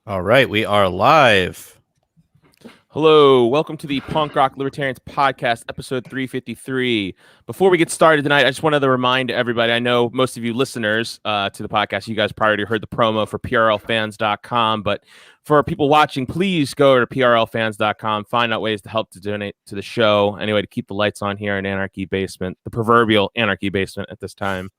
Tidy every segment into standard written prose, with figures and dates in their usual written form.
All right, we are live. Hello, welcome to the Punk Rock Libertarians Podcast, episode 353. Before we get started tonight, I just wanted to remind everybody, I know most of you listeners to the podcast, you guys probably already heard the promo for PRLfans.com, but for people watching, please go to PRLfans.com, find out ways to help to donate to the show, anyway, to keep the lights on here in Anarchy Basement, the proverbial Anarchy Basement at this time.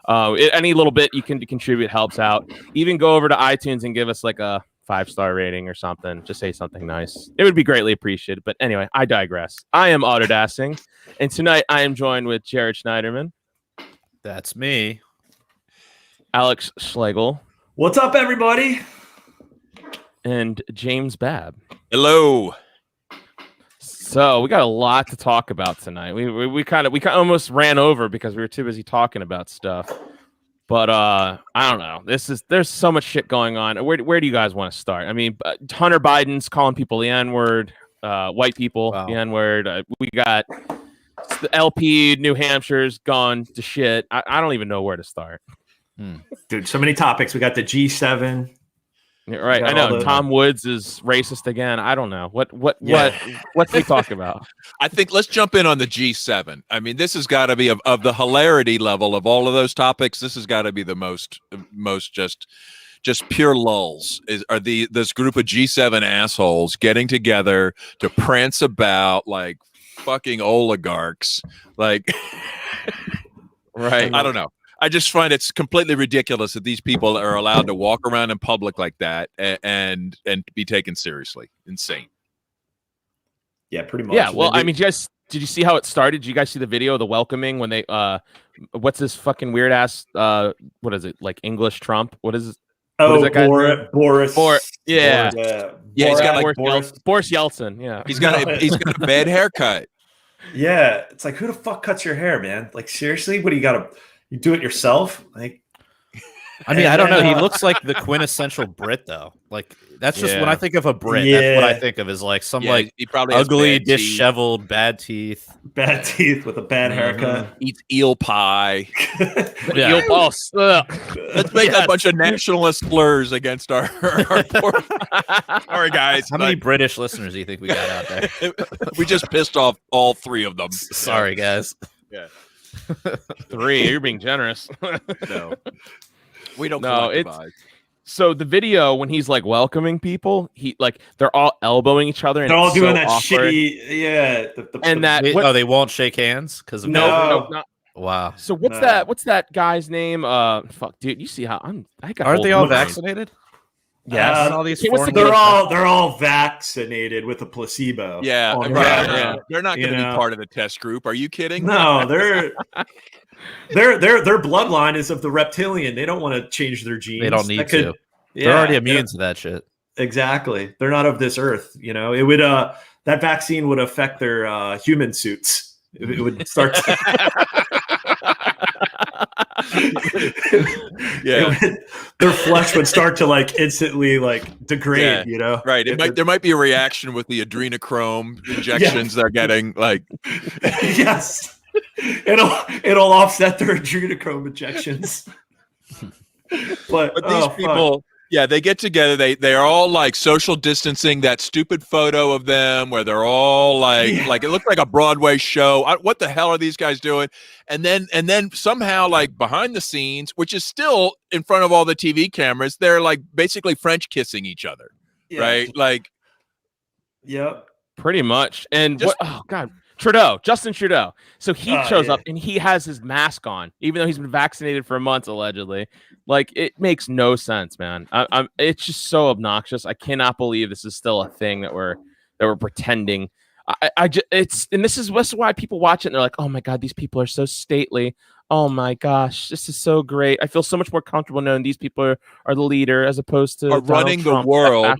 Any little bit you can contribute helps out. Even go over to iTunes and give us like a 5-star rating or something. Just say something nice. It would be greatly appreciated. But anyway, I digress. I am Autodassing, and tonight I am joined with Jared Schneiderman. That's me. Alex Schlegel. What's up, everybody? And James Babb. Hello. So we got a lot to talk about tonight. We kind of almost ran over because we were too busy talking about stuff. But I don't know. There's so much shit going on. Where do you guys want to start? I mean, Hunter Biden's calling people the N-word, white people the N-word. We got the LP New Hampshire's gone to shit. I don't even know where to start. Dude, so many topics. We got the G7. Yeah, right. I know Tom Woods is racist again. I don't know. What we talk about? I think let's jump in on the G7. I mean, this has got to be of the hilarity level of all of those topics. This has got to be the most just pure lulls. This group of G7 assholes getting together to prance about like fucking oligarchs, like right? I don't know. I just find it's completely ridiculous that these people are allowed to walk around in public like that and be taken seriously. Insane. Yeah, pretty much. Yeah, well, I mean, did you see how it started? Did you guys see the video of the welcoming when they what's this fucking weird ass what is it, like English Trump? What is it? Oh, that guy's name? Boris. Yeah. Yeah, he's got like Boris Yeltsin. Yeah. He's got a bad haircut. Yeah, it's like, who the fuck cuts your hair, man? Like, seriously? What do you do it yourself? Like, I mean, I don't know. He looks like the quintessential Brit, though. Like, that's just when I think of a Brit. Yeah. That's what I think of is like some he probably has ugly, bad teeth. disheveled, bad teeth. Bad teeth with a bad haircut. Eats eel pie. Eel balls. Let's make a bunch of nationalist slurs against our poor sorry guys. How many British listeners do you think we got out there? We just pissed off all three of them. Sorry, guys. Yeah. 3. You're being generous. No. We don't collectivize. So the video when he's like welcoming people, they're all elbowing each other and They're all it's doing so that awkward. shitty, They won't shake hands because of No. Wow. So what's that guy's name? Fuck, dude, you see how Aren't they all vaccinated? Yes. All these they're all vaccinated with a placebo. Yeah, Right. They're not going to be part of the test group. Are you kidding? No, their bloodline is of the reptilian. They don't want to change their genes. They don't need to. They're already immune to that shit. Exactly. They're not of this earth. You know, it would that vaccine would affect their human suits. It would start. Their flesh would start to like instantly like degrade. Yeah, you know, right? There might be a reaction with the adrenochrome injections they're getting. Like, yes, it'll offset their adrenochrome injections. But these people. Yeah, they get together. They are all like social distancing. That stupid photo of them where they're all like it looked like a Broadway show. What the hell are these guys doing? And then somehow like behind the scenes, which is still in front of all the TV cameras, they're like basically French kissing each other, right? Like, yep, pretty much. And oh god. Justin Trudeau. So he shows up and he has his mask on, even though he's been vaccinated for months, allegedly. Like, it makes no sense, man. It's just so obnoxious. I cannot believe this is still a thing that we're pretending. This is why people watch it and they're like, oh my god, these people are so stately. Oh my gosh, this is so great. I feel so much more comfortable knowing these people are the leader as opposed to running Trump, the world.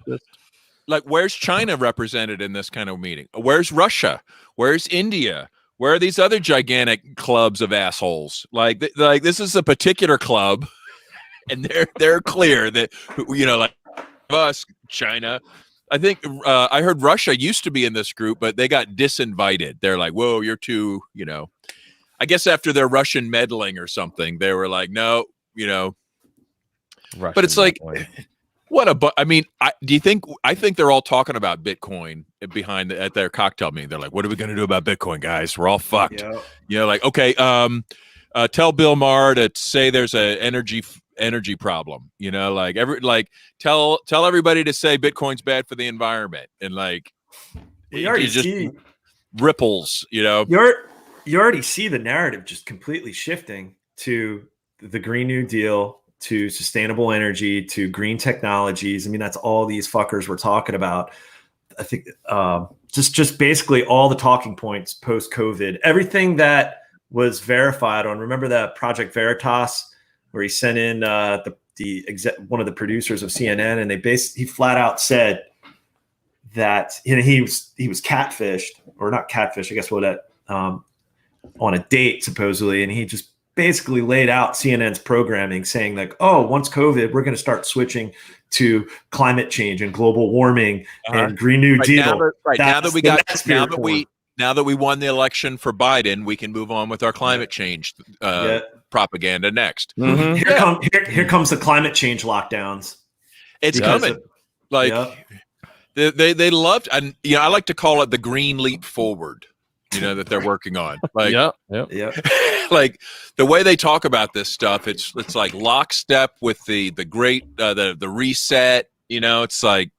Like, where's China represented in this kind of meeting? Where's Russia? Where's India? Where are these other gigantic clubs of assholes? Like this is a particular club, and they're clear that, you know, like us, China. I think I heard Russia used to be in this group, but they got disinvited. They're like, whoa, you're too, you know. I guess after their Russian meddling or something, they were like, no, you know. Russian but it's like. meddling. I think they're all talking about Bitcoin at their cocktail meeting. They're like, what are we going to do about Bitcoin, guys? We're all fucked. Like, okay, tell Bill Maher to say there's a energy problem, tell everybody to say Bitcoin's bad for the environment, and like you already see ripples, you already see the narrative just completely shifting to the Green New Deal, to sustainable energy, to green technologies. I mean, that's all these fuckers we're talking about. I think just basically all the talking points post COVID, everything that was verified on. Remember that Project Veritas, where he sent in one of the producers of CNN, and he flat out said that he was catfished, or not catfished, I guess on a date supposedly, and he just basically laid out CNN's programming, saying like, oh, once COVID, we're going to start switching to climate change and global warming and Green New Deal. Now that we won the election for Biden, we can move on with our climate change propaganda next. Mm-hmm. Here comes the climate change lockdowns. It's coming. They loved, and I like to call it the green leap forward. That they're working on. Like, like the way they talk about this stuff, it's like lockstep with the great the reset. It's like,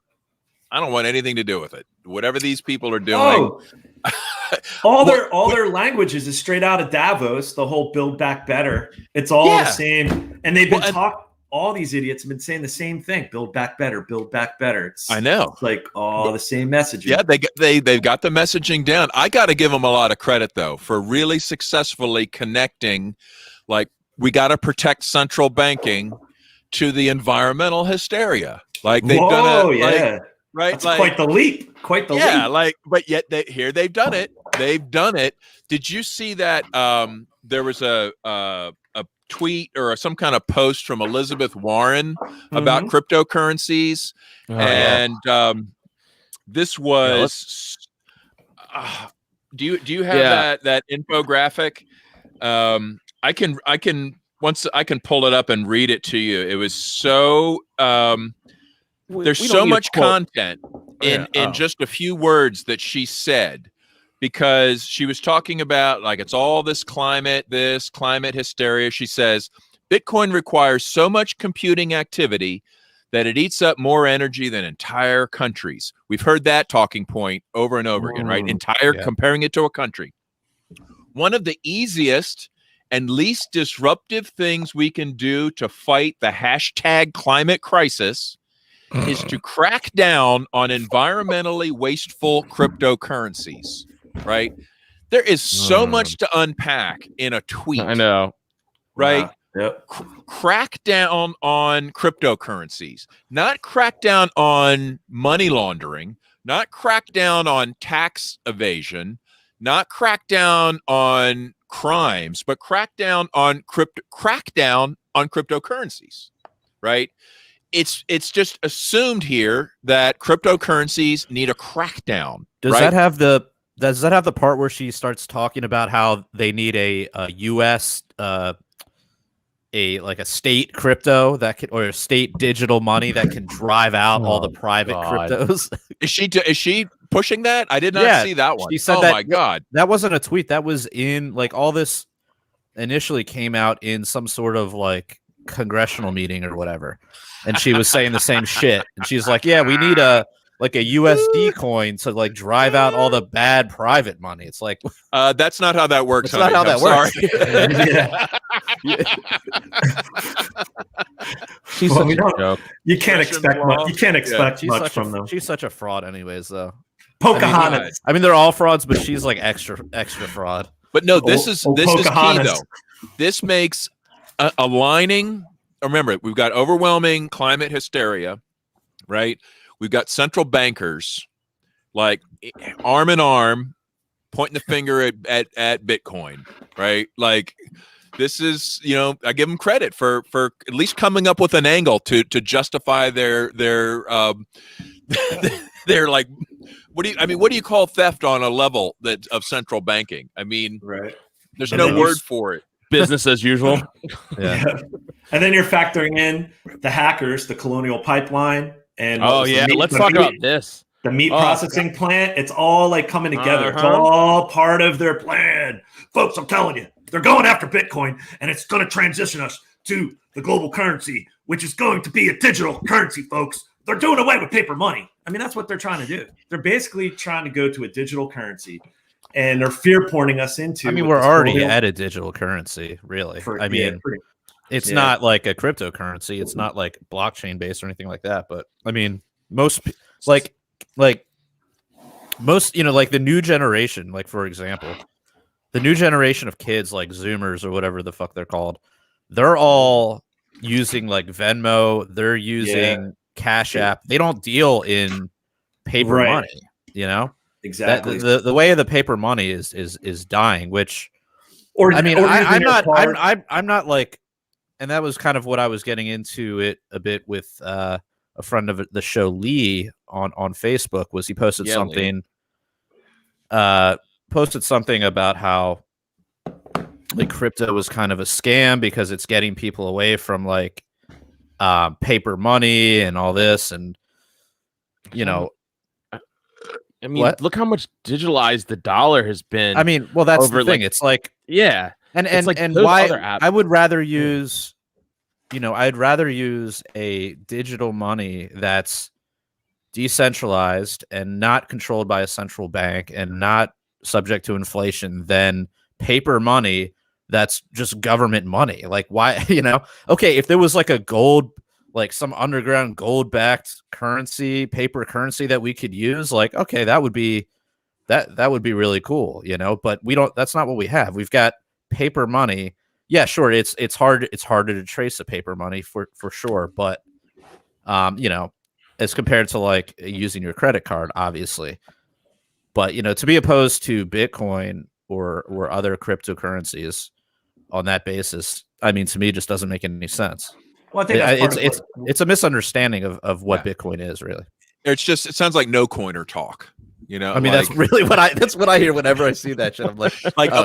I don't want anything to do with it. Whatever these people are doing. All their languages is straight out of Davos. The whole Build Back Better. It's all the same, and they've been all these idiots have been saying the same thing: build back better, build back better. I know, it's like all the same messaging. Yeah, they've got the messaging down. I got to give them a lot of credit though for really successfully connecting. Like, we got to protect central banking to the environmental hysteria. Like they've done it. Right, that's quite the leap. Quite the leap. Yeah, but yet they've done it. They've done it. Did you see that? There was a tweet or some kind of post from Elizabeth Warren about cryptocurrencies, and this was. Do you have that infographic? I can pull it up and read it to you. It was so. There's so much content in just a few words that she said, because she was talking about like it's all this climate hysteria. She says Bitcoin requires so much computing activity that it eats up more energy than entire countries. We've heard that talking point over and over again, right? Comparing it to a country. One of the easiest and least disruptive things we can do to fight the hashtag climate crisis is to crack down on environmentally wasteful cryptocurrencies, right? There is so much to unpack in a tweet. I know. Right? Crack down on cryptocurrencies, not crack down on money laundering, not crack down on tax evasion, not crack down on crimes, but crack down on cryptocurrencies, right? It's just assumed here that cryptocurrencies need a crackdown. Does that have the part where she starts talking about how they need a U.S. A state crypto or a state digital money that can drive out all the private cryptos? Is she pushing that? I did not see that one. She said my God, that wasn't a tweet. That was in all this initially came out in some sort of congressional meeting or whatever. And she was saying the same shit. And she's like, yeah, we need a USD coin to drive out all the bad private money. It's like, that's not how that works. That's not how that works. She's such a joke. You can't expect much. You can't expect much from them. She's such a fraud, anyways. Though Pocahontas. I mean, they're all frauds, but she's extra fraud. But no, this is key though. This makes aligning. Remember, we've got overwhelming climate hysteria, right? We've got central bankers arm in arm pointing the finger at Bitcoin, right? This is, I give them credit for at least coming up with an angle to justify their what do you call theft on a level of central banking? I mean, right. There's no word for it. Business as usual. Yeah. And then you're factoring in the hackers, the Colonial Pipeline, and let's talk about this. The meat processing plant. It's all like coming together. It's all part of their plan. Folks, I'm telling you, they're going after Bitcoin, and it's going to transition us to the global currency, which is going to be a digital currency, folks. They're doing away with paper money. I mean, that's what they're trying to do. They're basically trying to go to a digital currency, and they're fear porning us into. I mean, we're already at a digital currency, really. It's not like a cryptocurrency. It's not like blockchain based or anything like that. But I mean, most like most, like the new generation, like for example, the new generation of kids like Zoomers or whatever the fuck they're called, they're all using like Venmo. They're using Cash App. They don't deal in paper money, Exactly. The way of the paper money is dying, which I'm not like, and that was kind of what I was getting into it a bit with a friend of the show, Lee, on Facebook. Was he posted something about how like crypto was kind of a scam because it's getting people away from like paper money and all this, and I mean, look how much digitalized the dollar has been. I mean, well, that's the thing. It's like, and why I would rather use, I'd rather use a digital money that's decentralized and not controlled by a central bank and not subject to inflation than paper money that's just government money. Like, why, okay, if there was like a gold, like some underground gold-backed currency, paper currency that we could use, like, okay, that would be really cool, but we don't. That's not what we have. We've got paper money. Yeah, sure, it's harder to trace the paper money for sure, but as compared to like using your credit card, obviously. But to be opposed to Bitcoin or other cryptocurrencies on that basis, I mean, to me, it just doesn't make any sense. Well, I think it's a misunderstanding of what Bitcoin is, really. It sounds like no coiner talk. I mean, that's really what I hear whenever I see that shit. I'm like,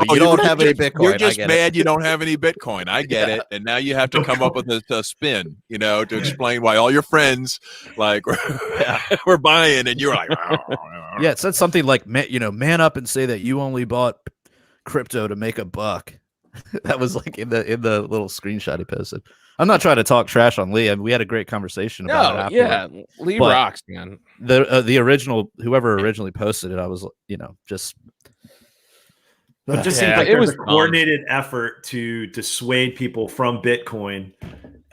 you don't have any Bitcoin. You're just mad you don't have any Bitcoin. I get it. And now you have to come up with a spin, to explain why all your friends like were buying, and you're like, yeah, it said something like, man up and say that you only bought crypto to make a buck. That was like in the little screenshot he posted. I'm not trying to talk trash on Lee. I mean, we had a great conversation about it afterward. Yeah, Lee rocks, man. The original, whoever originally posted it, I was, just. It just seems like it was a coordinated effort to dissuade people from Bitcoin.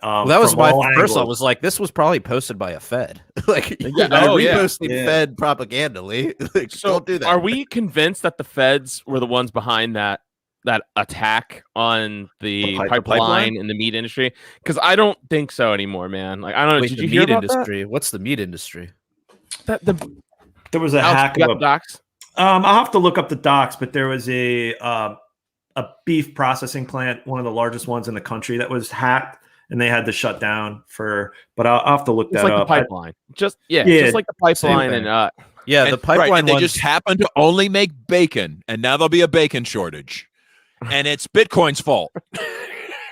Well, that was my first thought. Was like, this was probably posted by a Fed. Reposting Fed propaganda, Lee. Like, so don't do that. Are we convinced that the Feds were the ones behind that attack on the pipeline in the meat industry? Because I don't think so anymore, man. Like, I don't know. Wait, did you hear about industry? What's the meat industry? There was a hack of docs. I'll have to look up the docs, but there was a beef processing plant, one of the largest ones in the country, that was hacked, and they had to shut down for. But I'll have to look that up. The pipeline, just like the pipeline, and the pipeline. They just happen to only make bacon, and now there'll be a bacon shortage. And it's Bitcoin's fault.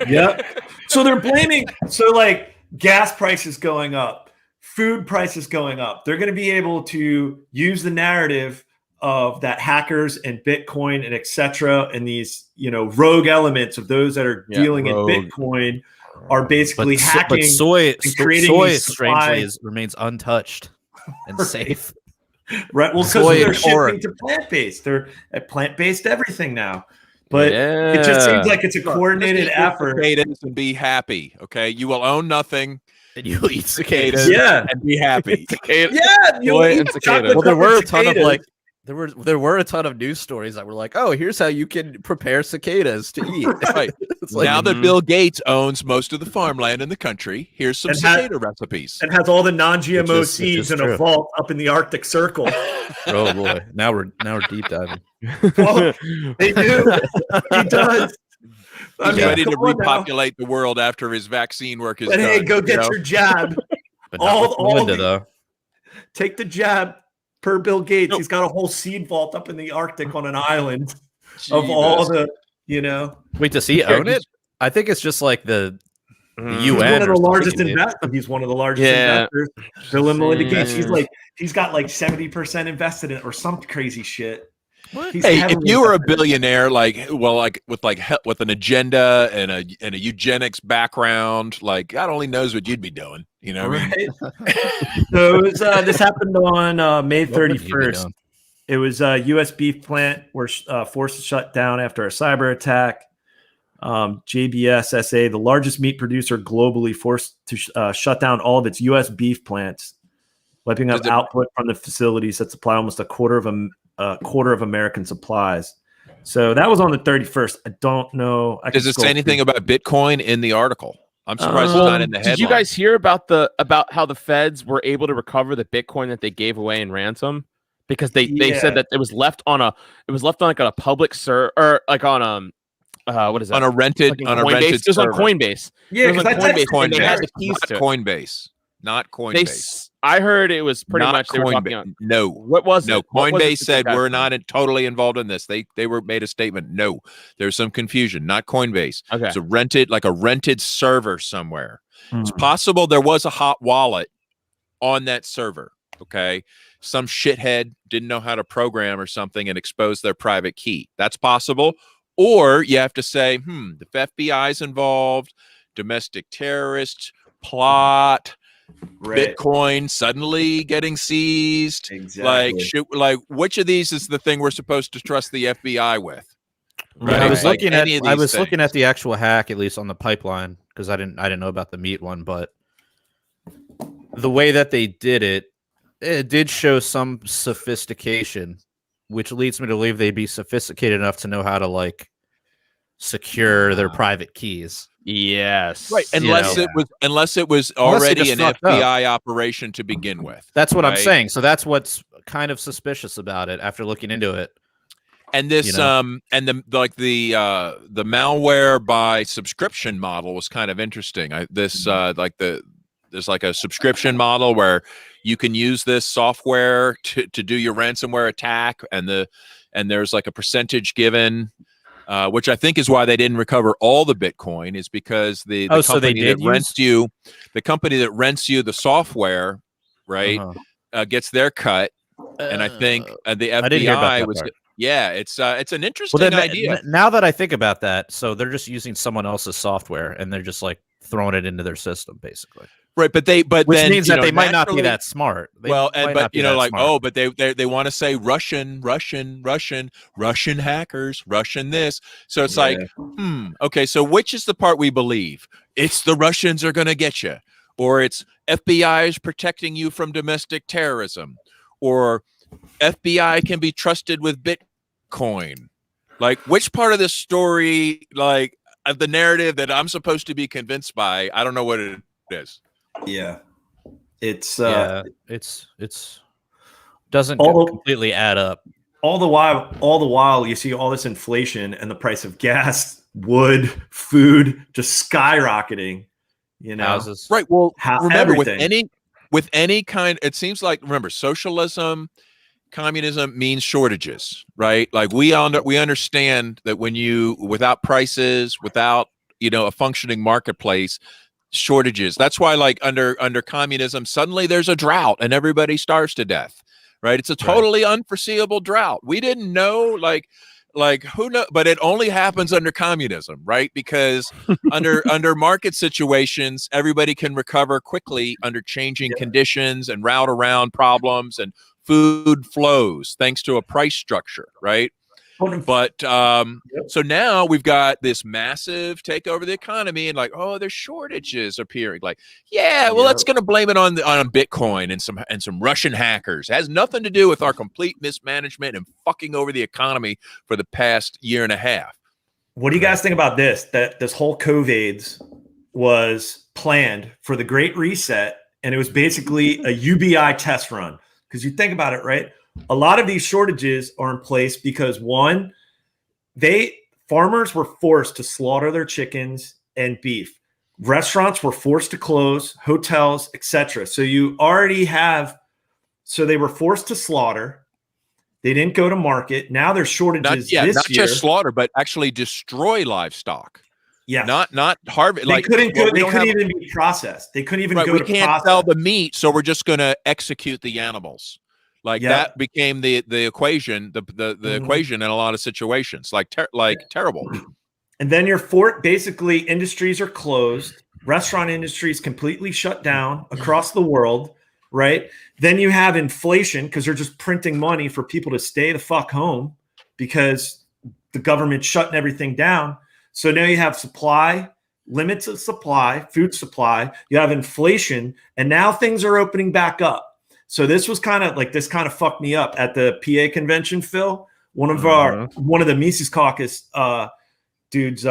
Yep. So they're blaming. So like gas prices going up, food prices going up. They're going to be able to use the narrative of that hackers and Bitcoin and etc. and these rogue elements of those that are dealing in Bitcoin are basically hacking. But soy strangely remains untouched and safe. Right. Well, because they're shifting to plant-based. They're at plant-based everything now. But it just seems like it's a coordinated effort. Cicadas and be happy, okay? You will own nothing, and you'll eat cicadas, and be happy. You'll eat cicadas. Well, there were a ton of there were a ton of news stories that were like, oh, here's how you can prepare cicadas to eat. Right. Now that Bill Gates owns most of the farmland in the country, here's some cicada recipes. And has all the non-GMO seeds in a vault up in the Arctic Circle. Oh boy, now we're deep diving. Well, they do. He does. He's ready to repopulate the world after his vaccine work is done. Hey, go get your jab. But Melinda, though. Take the jab. Per Bill Gates, he's got a whole seed vault up in the Arctic on an island of all the You know, Wait, does he own it? I think it's just like the he's UN. one of or the something. largest investors. He's one of the largest investors. Bill and Melinda Gates. He's got like 70% invested in it or some crazy shit. Hey, if you were a billionaire, with an agenda and a eugenics background, like God only knows what you'd be doing. You know what I mean? So this happened on May 31st. It was a U.S. beef plant were forced to shut down after a cyber attack. JBS SA, the largest meat producer globally, forced to shut down all of its U.S. beef plants, wiping out output from the facilities that supply almost a quarter of American supplies. So that was on the 31st. I don't know. Does it say anything about Bitcoin in the article? I'm surprised it's not in the headline. Did you guys hear about how the feds were able to recover the Bitcoin that they gave away in ransom? Because they said that it was left on a public server, or like on what is that? On a rented Coinbase. It was on Coinbase. Yeah, because Coinbase. They had the keys to Coinbase, not Coinbase. I heard it was pretty much they were talking on. No, what was no? it? Coinbase said we're not totally involved in this. They were made a statement. No, there's some confusion. Not Coinbase. Okay, it's a rented server somewhere. It's possible there was a hot wallet on that server. Okay, some shithead didn't know how to program or something and exposed their private key. That's possible. Or you have to say, the FBI's involved, domestic terrorists, plot, Bitcoin suddenly getting seized. Exactly. Like which of these is the thing we're supposed to trust the FBI with? Right. I was looking at the actual hack, at least on the pipeline, because I didn't know about the meat one, but the way that they did it did show some sophistication, which leads me to believe they'd be sophisticated enough to know how to like secure their private keys. Yes. Right. Unless it was already an FBI operation to begin with. That's what I'm saying. So that's what's kind of suspicious about it after looking into it. And this and the malware by subscription model was kind of interesting. There's like a subscription model where you can use this software to do your ransomware attack, and there's like a percentage given, which I think is why they didn't recover all the Bitcoin, is because the company that rents you the software, right, gets their cut, and I think the FBI was. Yeah, it's an interesting idea. Now that I think about that, so they're just using someone else's software and they're just like throwing it into their system, basically. Right, which means that they might not be that smart. They but they want to say Russian hackers, Russian this. So it's okay. So which is the part we believe? It's the Russians are going to get you, or it's FBI is protecting you from domestic terrorism, or FBI can be trusted with Bitcoin. Like, which part of this story, like of the narrative that I'm supposed to be convinced by? I don't know what it is. Yeah, it's doesn't completely add up. All the while, you see all this inflation and the price of gas, wood, food just skyrocketing. You know, houses. Right. Well, remember everything. with any kind, it seems like socialism, communism means shortages, right? Like we understand that without prices, without a functioning marketplace, shortages. That's why, like under communism, suddenly there's a drought and everybody starves to death, right? It's a totally unforeseeable drought. We didn't know, like who knows? But it only happens under communism, right? Because under market situations, everybody can recover quickly under changing conditions and route around problems, and food flows thanks to a price structure, right? But so now we've got this massive take over the economy, and there's shortages appearing. Like, let's going to blame it on Bitcoin and some Russian hackers. It has nothing to do with our complete mismanagement and fucking over the economy for the past year and a half. What do you guys think about this? That this whole COVID's was planned for the Great Reset, and it was basically a UBI test run. Because you think about it, right? A lot of these shortages are in place because farmers were forced to slaughter their chickens and beef. Restaurants were forced to close, hotels, etc. So they were forced to slaughter. They didn't go to market. Now there's shortages this not year. just slaughter, but actually destroy livestock. Yeah, not harvest. They couldn't go. They couldn't even be processed. They couldn't even go we to can't process. sell the meat, so we're just going to execute the animals. Like that became the equation, the equation in a lot of situations. Terrible. And then basically industries are closed. Restaurant industry is completely shut down across the world, right? Then you have inflation because they're just printing money for people to stay the fuck home because the government's shutting everything down. So now you have limits of supply, food supply. You have inflation, and now things are opening back up. So this was kind of fucked me up at the PA convention, Phil. One of the Mises Caucus dudes,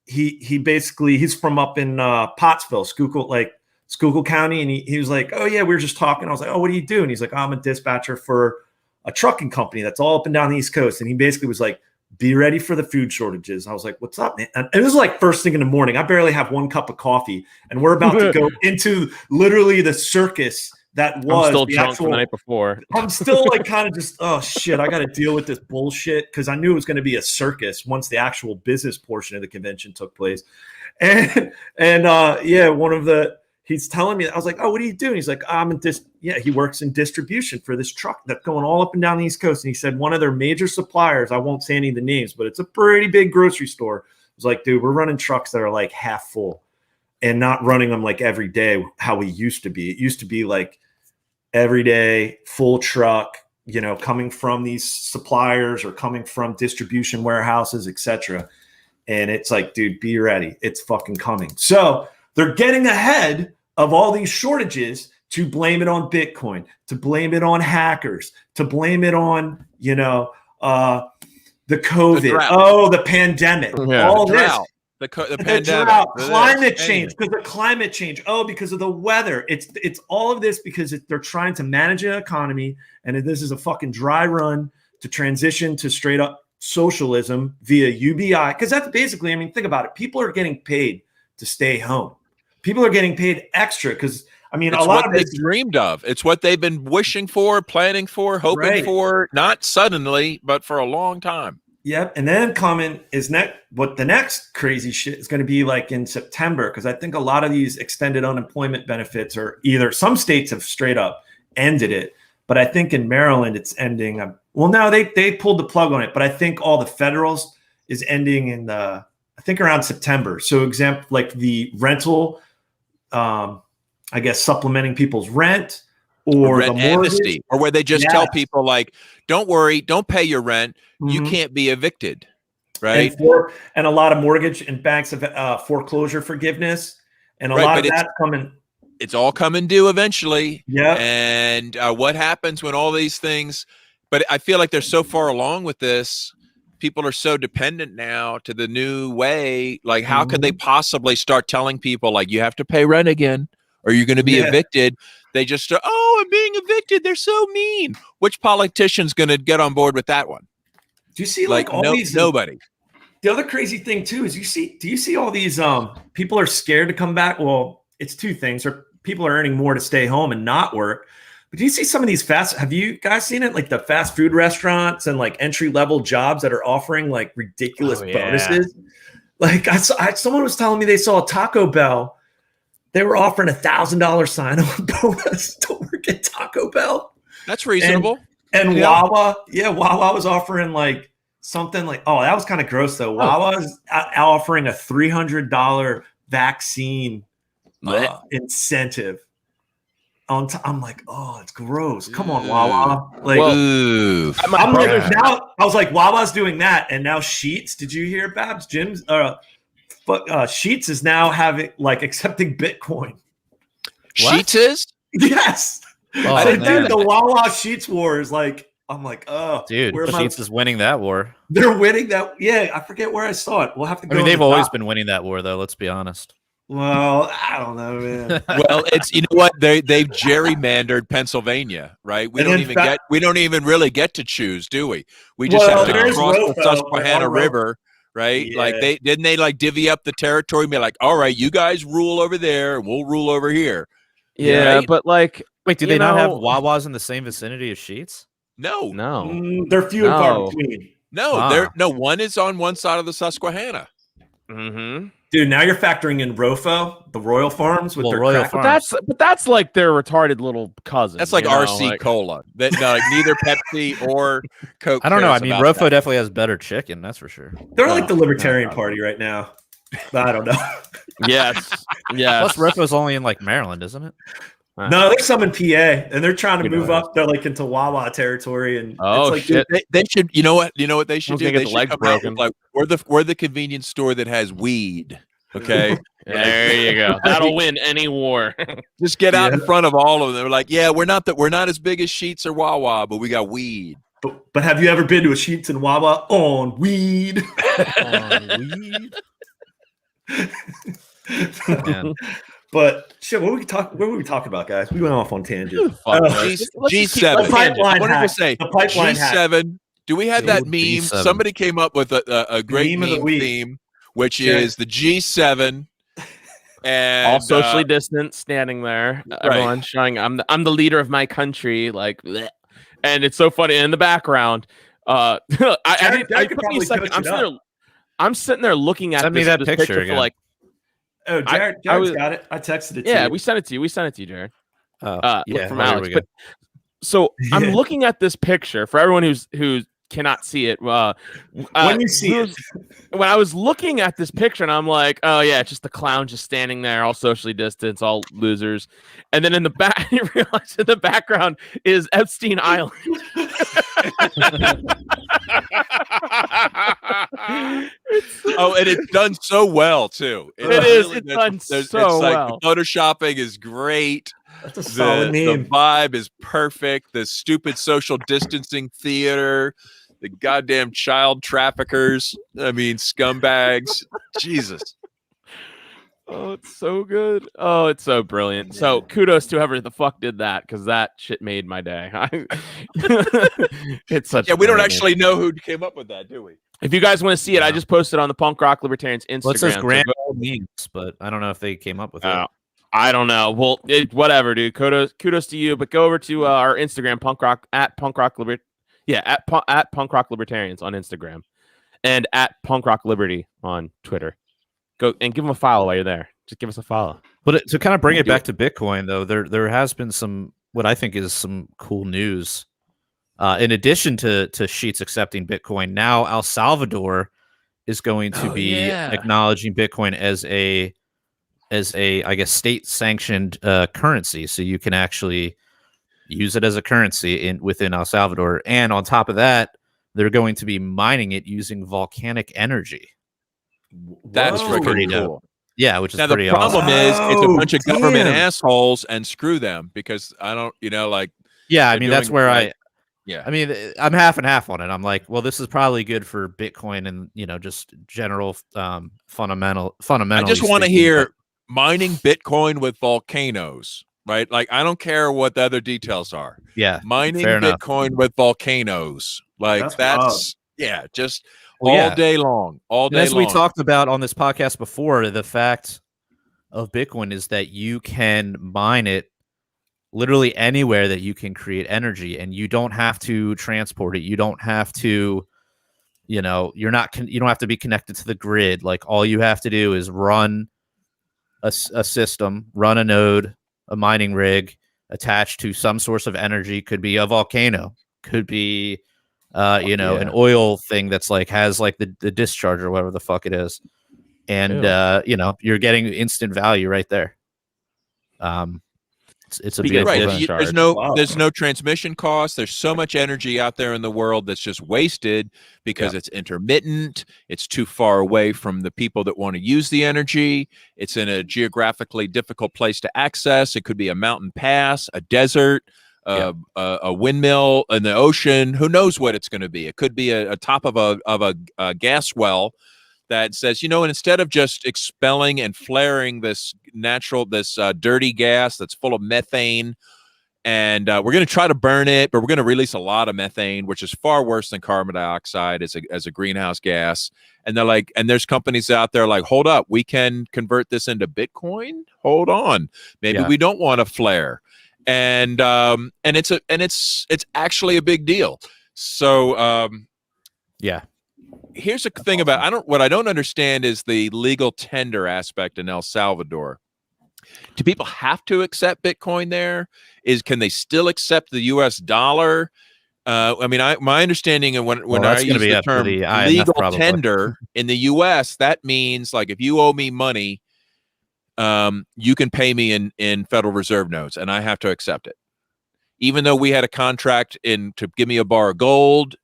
he's from up in Pottsville, Schuylkill County, and he was like, "Oh yeah, we were just talking." I was like, "Oh, what do you do?" And he's like, "I'm a dispatcher for a trucking company that's all up and down the East Coast." And he basically was like, "Be ready for the food shortages." I was like, "What's up, man?" And it was like first thing in the morning. I barely have one cup of coffee, and we're about to go into literally the circus that was. I'm still drunk from the night before. I'm still like kind of just, oh shit, I got to deal with this bullshit because I knew it was going to be a circus once the actual business portion of the convention took place. He's telling me, I was like, "Oh, what are you doing?" He's like, he works in distribution for this truck that's going all up and down the East Coast. And he said one of their major suppliers, I won't say any of the names, but it's a pretty big grocery store, was like, "Dude, we're running trucks that are like half full and not running them like every day how we used to be. It used to be like every day, full truck, coming from these suppliers or coming from distribution warehouses, etc." And it's like, dude, be ready. It's fucking coming. So they're getting ahead of all these shortages to blame it on Bitcoin, to blame it on hackers, to blame it on, the COVID, the pandemic, all this. The pandemic, drought, climate change, because of climate change. Oh, because of the weather. It's all of this because they're trying to manage an economy, and this is a fucking dry run to transition to straight up socialism via UBI. Because that's basically, think about it. People are getting paid to stay home. People are getting paid extra because it's a lot of they dreamed of. It's what they've been wishing for, planning for, hoping for, not suddenly, but for a long time. Yep. And then coming is what the next crazy shit is going to be like in September, because I think a lot of these extended unemployment benefits are either some states have straight up ended it, but I think in Maryland it's ending. No, they pulled the plug on it, but I think all the federals is ending in I think around September. So example, like the rental, I guess supplementing people's rent or rent the mortgage, amnesty, or where they just tell people like, "Don't worry, don't pay your rent. You can't be evicted." Right. And a lot of mortgage and banks have foreclosure forgiveness, and a lot of that's coming. It's all coming due eventually. Yeah. And what happens when all these things? But I feel like they're so far along with this. People are so dependent now to the new way. Like, how could they possibly start telling people like, you have to pay rent again, or you're going to be evicted? They just, I'm being evicted. They're so mean. Which politician's going to get on board with that one? Do you see like all these? Nobody. The other crazy thing too is do you see all these people are scared to come back? Well, it's two things. Or people are earning more to stay home and not work. But do you see some of these have you guys seen it? Like the fast food restaurants and like entry level jobs that are offering like ridiculous bonuses. Like someone was telling me they saw a Taco Bell. They were offering $1,000 sign-on bonus to work at Taco Bell. That's reasonable. And Wawa, Wawa was offering like something like, that was kind of gross though. Wawa was offering a $300 vaccine incentive. I'm like, it's gross. Come on, Wawa. Like, now I was like, Wawa's doing that, and now Sheetz. Did you hear Babs? Jim's Sheetz is now accepting Bitcoin. Sheetz is? Yes. Dude, the Wawa Sheetz war is like, I'm like, dude, Sheetz is winning that war. They're winning that. Yeah, I forget where I saw it. We'll have to go. They've always been winning that war, though. Let's be honest. Well, I don't know, man. Well, it's what they've gerrymandered Pennsylvania, right? We don't even really get to choose, do we? We just have to cross the Susquehanna River, right? Yeah. Like they divvy up the territory and be like, all right, you guys rule over there, and we'll rule over here. Yeah, right? But like, wait, do they not have Wawas in the same vicinity as Sheetz? No, They're few and far No. between. no. One is on one side of the Susquehanna. Mm-hmm. Dude, now you're factoring in ROFO, the Royal Farms with their Royal crack. Farms. But that's like their retarded little cousin. That's like RC Cola. That like neither Pepsi or Coke. I don't know. I cares mean, about Rofo that. definitely has better chicken. That's for sure. They're like the Libertarian no. Party right now. I don't know. Yes. Plus, Rofo's only in like Maryland, isn't it? No, there's some in PA, and they're trying to You know move that. up. They're like into Wawa territory, and Oh, it's like, shit. dude, They should. You know what? You know what they should Someone's do? gonna get They the should legs come out broken. with, like we're the convenience store that has weed. Okay, There you go. That'll win any war. just get out in front of all of them. They're like, yeah, we're not as big as Sheetz or Wawa, but we got weed. but have you ever been to a Sheetz and Wawa on weed? Man. But shit, what were we talking about, guys? We went off on tangent. G7. The pipeline I wanted to hack. say The pipeline hack. G7. Do we have that Ooh, meme? G7. Somebody came up with a great Meme of the meme week. theme, which Sure. is the G7 and All socially distant, standing there. Right. Everyone showing I'm the leader of my country, like, bleh. And it's so funny in the background. I Jared took could me a probably second. coach it I'm sitting there looking at Send me this, that this picture for again. like, Oh, Jared's got it. I texted it to yeah, you. we sent it to you, Jared. Yeah, From here Alex. we go. But so I'm Yeah. looking at this picture for everyone who cannot see it. When you see it. When I was looking at this picture, and I'm like, oh yeah, it's just the clown just standing there, all socially distanced, all losers. And then in the back, you realize in the background is Epstein Island. oh, and it's done so well too. It is. really- It's done it's so like well. the photoshopping is great. That's a solid The meme. vibe is perfect. The stupid social distancing theater, the goddamn child traffickers. I mean, scumbags. Jesus. Oh, it's so good. Oh, it's so brilliant. So kudos to whoever the fuck did that, because that shit made my day. It's such. Yeah, we don't brilliant. actually know who came up with that, do we? If you guys want to see it, I just posted on the Punk Rock Libertarians Instagram. Well, it says so grand go- old memes, but I don't know if they came up with it. I don't know. Well, whatever, dude. Kudos to you. But go over to our Instagram, at Punk Rock Libertarians on Instagram, and at Punk Rock Liberty on Twitter. Go and give them a follow while you're there. Just give us a follow. But to kind of bring it Do back to Bitcoin, though, there has been some what I think is some cool news. In addition to Sheets accepting Bitcoin, now El Salvador is going to be acknowledging Bitcoin as a I guess state sanctioned currency, so you can actually use it as a currency within El Salvador. And on top of that, they're going to be mining it using volcanic energy. That's Whoa. pretty dope. cool. Yeah, which is Now pretty the problem awesome. is it's a bunch of government damn. assholes, and screw them, because I don't, like Yeah, I they're mean that's doing where it right. I mean, I'm half and half on it. I'm like, well, this is probably good for Bitcoin and just general fundamental. I just want to hear mining Bitcoin with volcanoes, right? Like I don't care what the other details are. Yeah, Mining fair enough. Bitcoin with volcanoes, like That's just Well, all yeah. day long, all And day as long. we talked about on this podcast before, the fact of Bitcoin is that you can mine it literally anywhere that you can create energy, and you don't have to transport it. You don't have to, you don't have to be connected to the grid. Like all you have to do is run a system, run a node, a mining rig attached to some source of energy. Could be a volcano, could be an oil thing that's like has like the discharge or whatever the fuck it is, and you're getting instant value right there. It's a beautiful right. thing. There's no transmission cost. There's so much energy out there in the world that's just wasted because it's intermittent. It's too far away from the people that want to use the energy. It's in a geographically difficult place to access. It could be a mountain pass, a desert, a windmill in the ocean. Who knows what it's going to be? It could be a top of a gas well that says, and instead of just expelling and flaring this dirty gas that's full of methane, and we're going to try to burn it, but we're going to release a lot of methane, which is far worse than carbon dioxide as a greenhouse gas. And they're like, and there's companies out there like, hold up, we can convert this into Bitcoin. Hold on, maybe we don't want to flare. and it's actually a big deal. So Yeah. here's the thing about what I don't understand is the legal tender aspect in El Salvador. Do people have to accept Bitcoin there? Can they still accept the U.S. dollar? I mean, my understanding of when I use the term legal tender in the U.S., that means like if you owe me money, you can pay me in Federal Reserve notes, and I have to accept it, even though we had a contract to give me a bar of gold.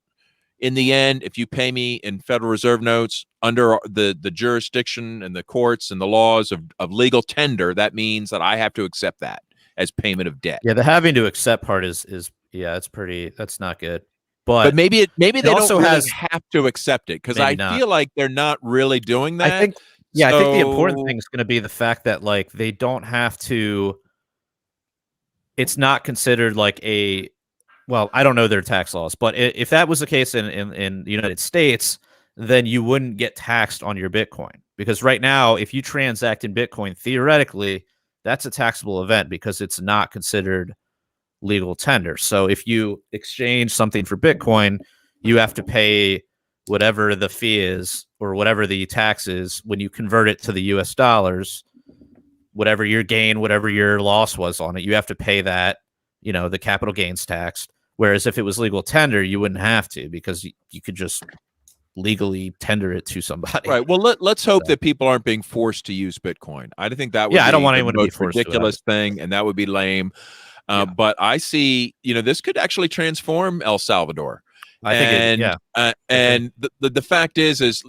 In the end, if you pay me in Federal Reserve notes under the jurisdiction and the courts and the laws of legal tender, that means that I have to accept that as payment of debt. Yeah, the having to accept part is that's not good. But maybe they also don't really have to accept it, because I feel like they're not really doing that. I think the important thing is going to be the fact that like they don't have to. It's not considered like well, I don't know their tax laws, but if that was the case in the United States, then you wouldn't get taxed on your Bitcoin, because right now, if you transact in Bitcoin, theoretically, that's a taxable event because it's not considered legal tender. So if you exchange something for Bitcoin, you have to pay whatever the fee is or whatever the tax is when you convert it to the US dollars, whatever your gain, whatever your loss was on it, you have to pay that, the capital gains tax. Whereas if it was legal tender, you wouldn't have to, because you could just legally tender it to somebody. Right. Well, let's hope that people aren't being forced to use Bitcoin. I think that would I don't want anyone to be forced ridiculous thing, and that would be lame. But I see, this could actually transform El Salvador. And the fact is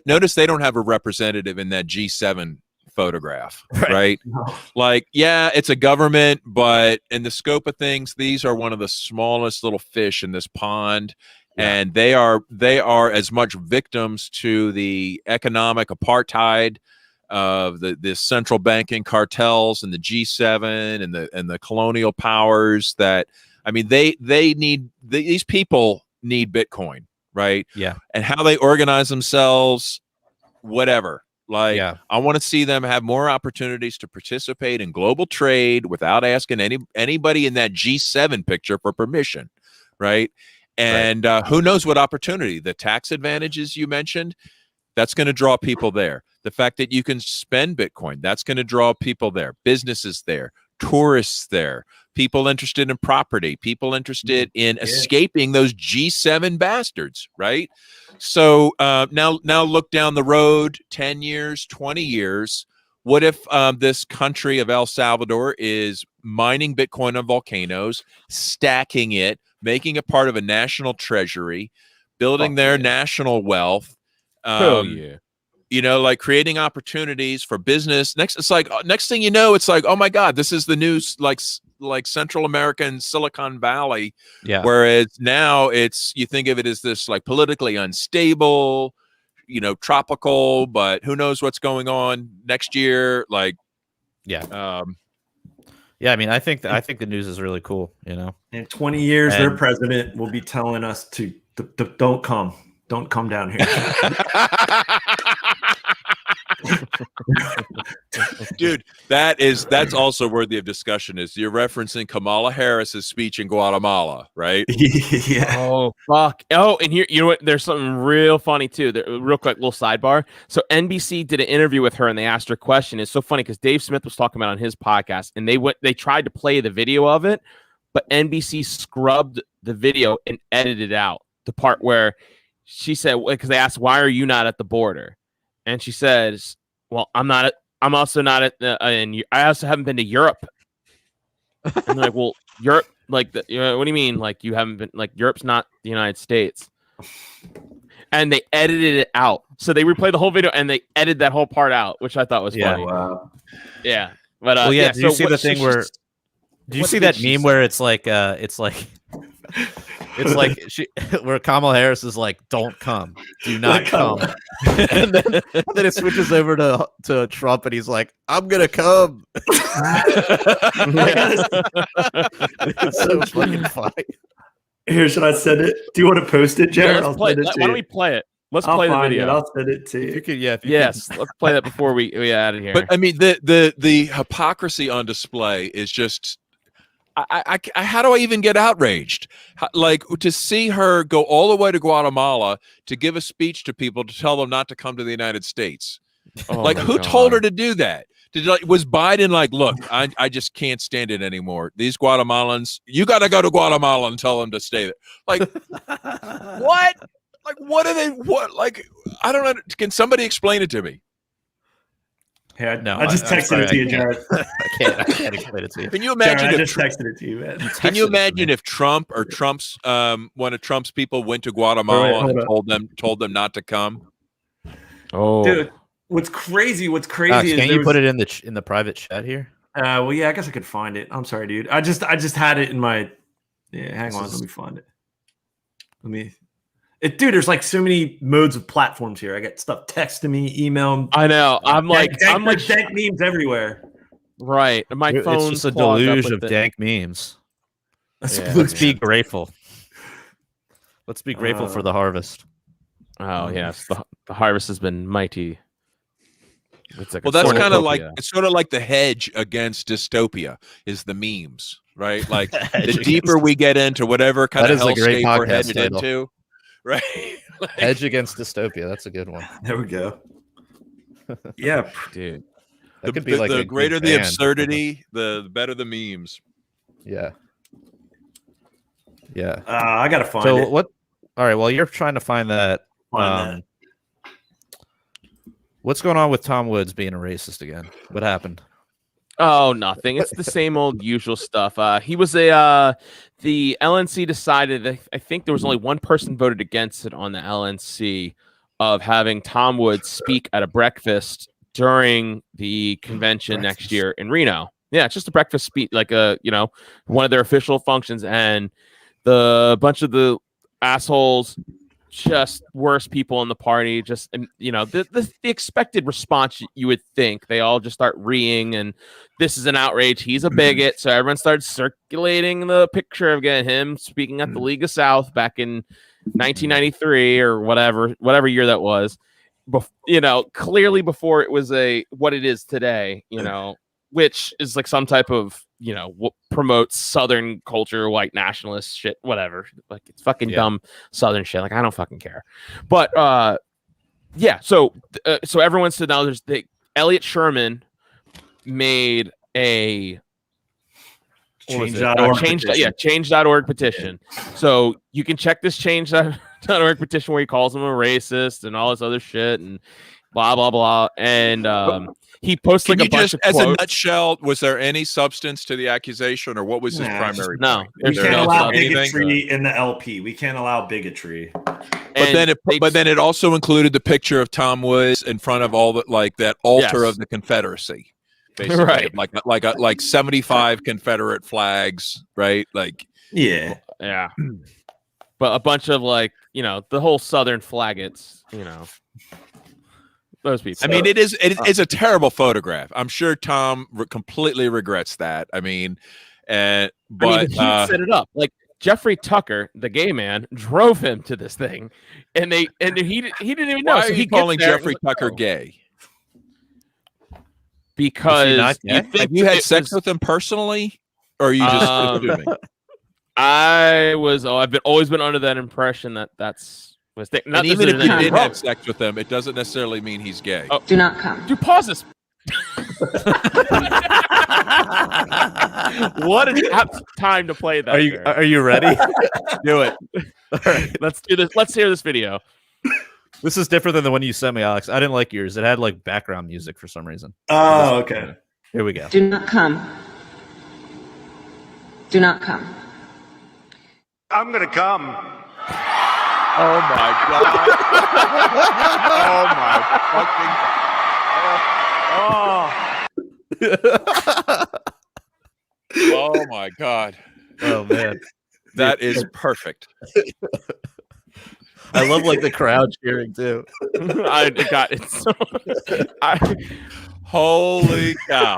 notice they don't have a representative in that G7 photograph, right? No. Like, yeah, it's a government, but in the scope of things, these are one of the smallest little fish in this pond. Yeah. And they are as much victims to the economic apartheid of the central banking cartels and the G7 and the colonial powers. That, I mean, these people need Bitcoin, right? Yeah. And how they organize themselves, whatever. Like, I want to see them have more opportunities to participate in global trade without asking anybody in that G7 picture for permission, right? And who knows what opportunity, the tax advantages you mentioned, that's going to draw people there. The fact that you can spend Bitcoin, that's going to draw people there. Businesses there, tourists there, people interested in property, people interested in escaping those G7 bastards, right? So now look down the road, 10 years, 20 years. What if this country of El Salvador is mining Bitcoin on volcanoes, stacking it, making it part of a national treasury, building their national wealth? Like creating opportunities for business. Next thing you know, it's like, oh my God, this is the new like Central American Silicon Valley. Yeah. Whereas now you think of it as this like politically unstable, tropical, but who knows what's going on next year? Like, Yeah, I mean, I think the news is really cool. In 20 years, their president will be telling us to don't come down here. Dude, that's also worthy of discussion. Is you're referencing Kamala Harris's speech in Guatemala, right? Yeah. Oh fuck. Oh, and here, you know what? There's something real funny too. Real quick, little sidebar. So NBC did an interview with her, and they asked her a question. It's so funny because Dave Smith was talking about it on his podcast, and they tried to play the video of it, but NBC scrubbed the video and edited out the part where she said, because they asked, "Why are you not at the border?" And she says, "Well, I'm also not at I also haven't been to Europe." And they're like, "Well, Europe, like, what do you mean? Like, you haven't been? Like, Europe's not the United States." And they edited it out. So they replayed the whole video and they edited that whole part out, which I thought was funny. Wow. Yeah. But did you see the thing where? Did you see that meme where it's like where Kamala Harris is like, "Don't come, do not come," and then it switches over to Trump, and he's like, "I'm gonna come." It's so fucking funny. Here, should I send it? Do you want to post it, Jared? Why don't we play it? Let's play the video. I'll send it to you. Yes, let's play that before we out of here. But I mean, the hypocrisy on display is just how do I even get outraged? Like, to see her go all the way to Guatemala to give a speech to people to tell them not to come to the United States. Oh Like, my who God. told her to do that? Was Biden like, look, I just can't stand it anymore. These Guatemalans, you got to go to Guatemala and tell them to stay there. Like, what? Like, what are they? What? Like, I don't know. Can somebody explain it to me? Hey, No, I just I'm texted sorry, it to you, I can't. Jared. I can't explain it to you. Can you imagine Jared, I if just texted it to you, man. Can you imagine if Trump or Trump's one of Trump's people went to Guatemala hold and told them not to come? Oh, Dude, what's crazy is Can you put it in the private chat here? well, yeah, I guess I could find it. I'm sorry, dude. I just had it in my. Yeah, hang on. Let me find it. Dude, there's like so many modes of platforms here. I get stuff texting me, email. I know. I'm like dank memes everywhere. right. My phone's It's just a clogged up deluge with of it. dank memes. Yeah. Let's be grateful. Let's be grateful for the harvest. Oh yes, the harvest has been mighty. It's like Well, that's kind of like cornucopia. it's sort of like the hedge against dystopia is the memes, right? Like the Hedge deeper we get into whatever kind That of is a great hellscape we're podcast headed title. into, right? Like, Hedge against dystopia. That's a good one. There we go. Yeah, dude. That could be like the a greater big the band. absurdity, the better the memes. Yeah. Yeah. I gotta find So it. what? All right. Well, you're trying to find that. Find that. What's going on with Tom Woods being a racist again? What happened? Oh, nothing. It's the same old usual stuff. He was the LNC decided that I think there was only one person voted against it on the LNC of having Tom Woods speak at a breakfast during the convention next year in Reno. Yeah, it's just a breakfast speech, like one of their official functions, and the bunch of the assholes, just worst people in the party, just the expected response you would think. They all just start reeing, and this is an outrage. He's a bigot, so everyone starts circulating the picture of him speaking at the League of South back in 1993 or whatever year that was. Clearly before it was what it is today. Which is like some type of promotes Southern culture, white nationalist shit, whatever. Like it's fucking dumb Southern shit. Like I don't fucking care. But yeah. So everyone said now Elliot Sherman made a change.org petition. So you can check this change.org petition where he calls him a racist and all this other shit and blah blah blah. And he posts like a bunch of quotes. As a nutshell, was there any substance to the accusation, or what was his primary? No, we can't allow bigotry in the LP. We can't allow bigotry. But then it also included the picture of Tom Woods in front of all that altar of the Confederacy, basically, right? Like 75 Confederate flags, right? Like yeah. But a bunch of the whole Southern flaggots, those people. I mean, it's a terrible photograph. I'm sure Tom completely regrets that. I mean, he set it up. Like Jeffrey Tucker, the gay man, drove him to this thing, and he didn't even know. Why are you calling Jeffrey Tucker gay? Because have you had sex with him personally, or are you just assuming? I've always been under that impression that's. And even if you did have sex with him, it doesn't necessarily mean he's gay. Oh. Do not come. Dude, pause this. What an apt time to play that. Are you ready? Do it. All right, let's do this. Let's hear this video. This is different than the one you sent me, Alex. I didn't like yours. It had like background music for some reason. Oh, okay. Here we go. Do not come. Do not come. I'm gonna come. Oh my god! Oh my god! Oh man, that is perfect. I love the crowd cheering too. I got it. Holy cow.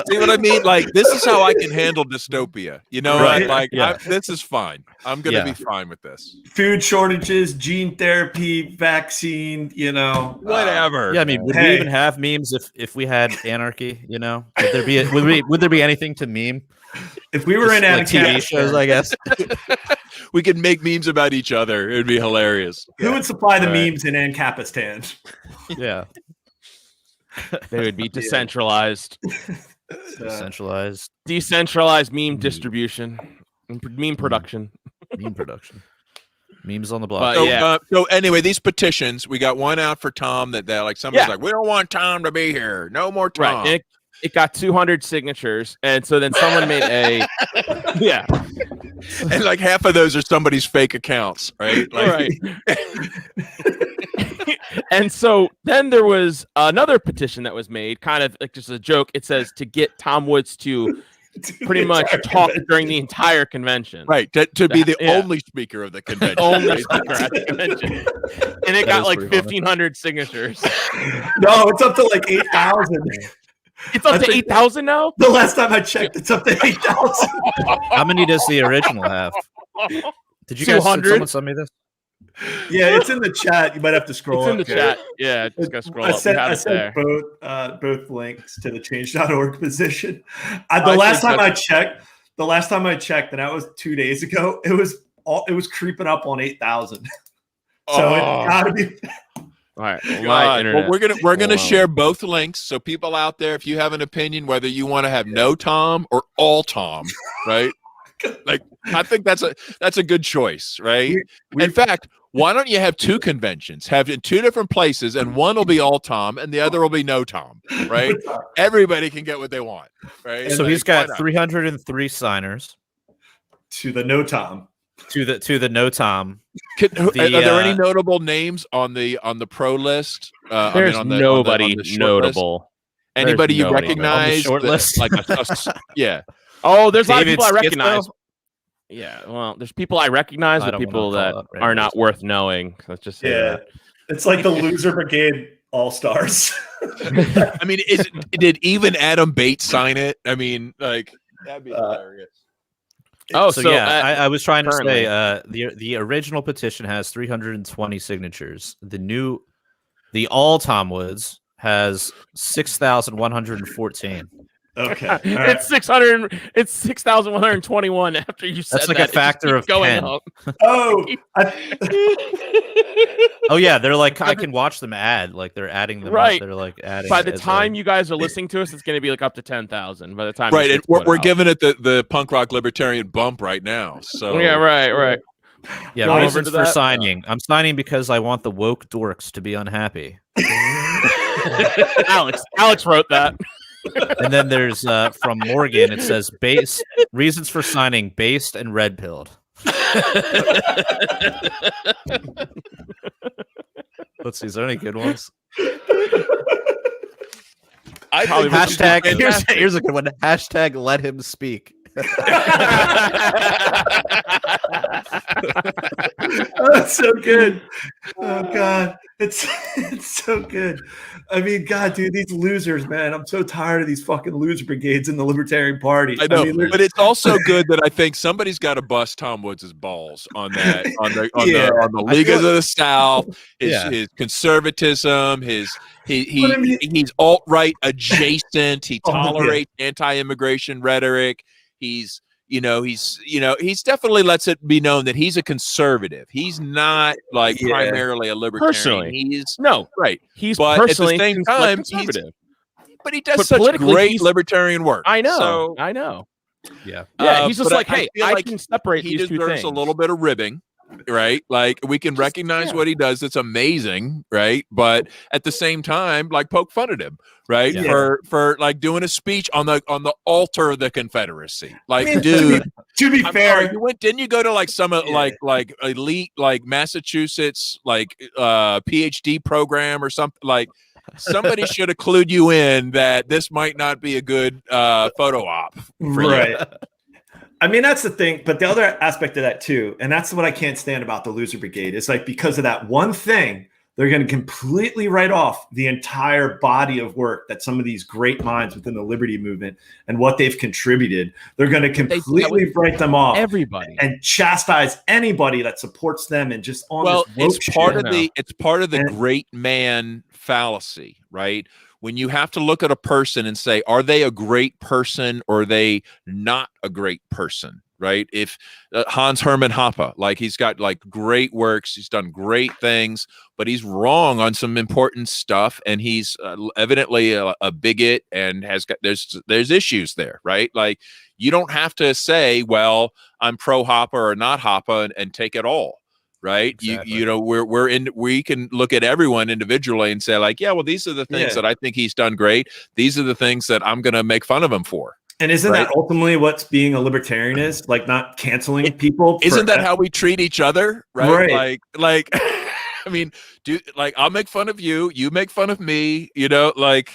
See what I mean? Like, this is how I can handle dystopia. You know, Right. like, Yeah. this is fine. I'm going to be fine with this. Food shortages, gene therapy, vaccine, Whatever. Yeah, I mean, would we even have memes if we had anarchy? You know, would there be anything to meme? If we were in Like TV Ancapistan, shows, I guess. We could make memes about each other. It'd be hilarious. who would supply the Right. memes in Ancapistan? Yeah, They would be decentralized, decentralized meme distribution, meme production. meme production, memes on the block. But So anyway, these petitions, we got one out for Tom that like somebody's Yeah. like, we don't want Tom to be here. No more Tom. Right. It got 200 signatures, and so then someone made a And like half of those are somebody's fake accounts, right? Like, right. And so then there was another petition that was made, kind of like just a joke. It says to get Tom Woods to pretty much talk during the entire convention. Right. To be the Yeah. only speaker of the convention. Only right? speaker at the convention. And it That got is like pretty funny. 1,500 signatures. No, it's up to like 8,000. It's up I to think- 8,000 now? The last time I checked, it's up to 8,000. How many does the original have? Did you guys? Did 200? someone send me this? Yeah, it's in the chat. You might have to scroll It's in the up here. chat. Yeah, just gotta scroll I up. We sent, have I it there. sent both links to the change.org position. The I last think time I checked, and that was 2 days ago, it was creeping up on 8,000. So it's gotta be. All right. God. My internet. Well, we're gonna Wow. share both links. So people out there, if you have an opinion, whether you want to have no Tom or all Tom, right? Like, I think that's a good choice, right? In fact, why don't you have two conventions? Have it in two different places, and one will be all Tom, and the other will be no Tom, right? Everybody can get what they want, right? So Like, he's why got not? 303 signers To the no Tom. to the no Tom. Are the, there any notable names on the pro list? There's on the nobody short list? notable. Anybody you nobody recognize? notable. On the short that- list? like yeah. Oh, there's a lot of David people I Skifo? recognize. Yeah, well, there's people I recognize, I but don't people wanna that call out are randos. not worth knowing. Let's just say Yeah. that. It's like the Loser Brigade All Stars. I mean, did even Adam Bates sign it? I mean, like that'd be hilarious. Oh, so, so yeah, I was trying to currently- say the original petition has 320 signatures. The all Tom Woods has 6,114. Okay. All right. It's 600. It's 6,121 after you said That's like that. a factor It just of keeps 10. up. Oh, Oh yeah, they're like I can watch them add like they're adding them. Right. They're like adding. By the as time you guys are listening to us, it's going to be like up to 10,000. By the time, Right, this and gets we're put out. giving it the punk rock libertarian bump right now. So Yeah, right. yeah, Go over reasons to for that. signing. I'm signing because I want the woke dorks to be unhappy. Alex wrote that. And then there's from Morgan. It says base reasons for signing based and red pilled. Let's see. Is there any good ones? I Probably think this is Hashtag. fantastic. Here's a good one. Hashtag let him speak. oh, it's so good. Oh God, it's so good. I mean, God, dude, these losers, man. I'm so tired of these fucking loser brigades in the Libertarian Party. I know, mean, they're- but it's also good that I think somebody's got to bust Tom Woods' balls on that, on the League of the South, his conservatism, But I mean- he's alt right adjacent. He Oh, yeah. tolerates anti-immigration rhetoric. He's definitely lets it be known that he's a conservative. He's not like Yeah. primarily a libertarian. Personally. He's No, right, he's but at the personally same like time, conservative. but he does But such politically, great he's- libertarian work. I know. So, I know. Yeah. Yeah, he's just but like, hey, feel I like can separate he these two deserves things. a little bit of ribbing, right? Like we can recognize yeah. what he does. That's amazing, right? But at the same time, like poke fun at him, right? Yeah. For like doing a speech on the altar of the Confederacy. Like, I mean, dude, to be I'm fair, sorry, didn't you go to like some Yeah. like elite like Massachusetts like PhD program or something? Like somebody should have clued you in that this might not be a good photo op for you. right. I mean, that's the thing. But the other aspect of that too, and that's what I can't stand about the loser brigade, is like because of that one thing, they're going to completely write off the entire body of work that some of these great minds within the liberty movement and what they've contributed. They're going to completely write them off, everybody, and chastise anybody that supports them and just on this woke it's part shit. it's part of the great man fallacy, right? When you have to look at a person and say, are they a great person or are they not a great person? Right? If Hans Hermann Hoppe, like he's got like great works, he's done great things, but he's wrong on some important stuff, and he's evidently a bigot and has got there's issues there, right? Like you don't have to say, well, I'm pro Hoppe or not Hoppe and take it all, right? Exactly. You know, we can look at everyone individually and say like, yeah, well, these are the things that I think he's done great. These are the things that I'm going to make fun of him for. And isn't that ultimately what's being a libertarian is? Like not canceling people? Isn't that how we treat each other? Right. Like, I mean, I'll make fun of you, you make fun of me, you know, like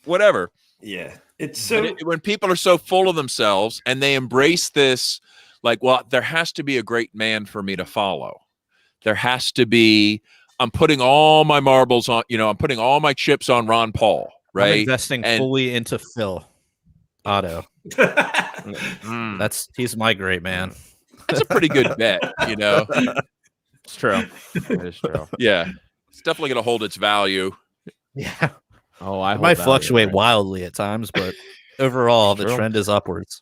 whatever. Yeah. It's so when people are so full of themselves and they embrace this, like, well, there has to be a great man for me to follow. There has to be, I'm putting all my marbles on, you know, I'm putting all my chips on Ron Paul, right? I'm investing fully into Phil Otto. He's my great man. That's a pretty good bet, you know. It's true. It is true. Yeah, it's definitely going to hold its value. Yeah. Oh, it might fluctuate wildly at times, but overall, the trend is upwards.